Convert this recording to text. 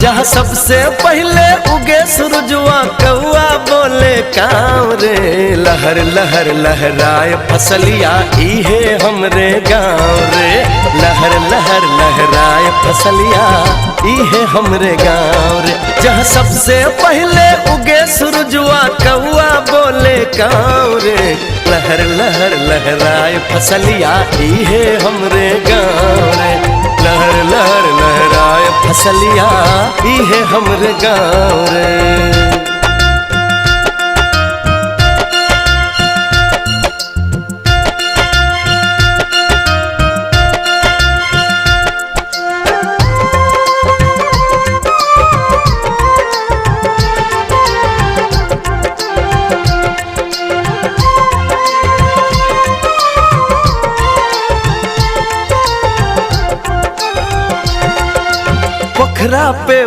जहाँ सबसे पहले उगे सूरजवा कौआ बोले काँव रे। लहर लहर लहराए फसलिया इहे हमरे गाँव रे। लहर लहर लहराए फसलिया इहे हमरे गाँव रे। जहाँ सबसे पहले उगे सूरजवा कौआ बोले काँव रे। लहर लहर लहराए फसलिया इहे हमरे गाँव रे। लहर लहर लहराए फसलिया इहे हमरे गाँव रे। पोखरा पे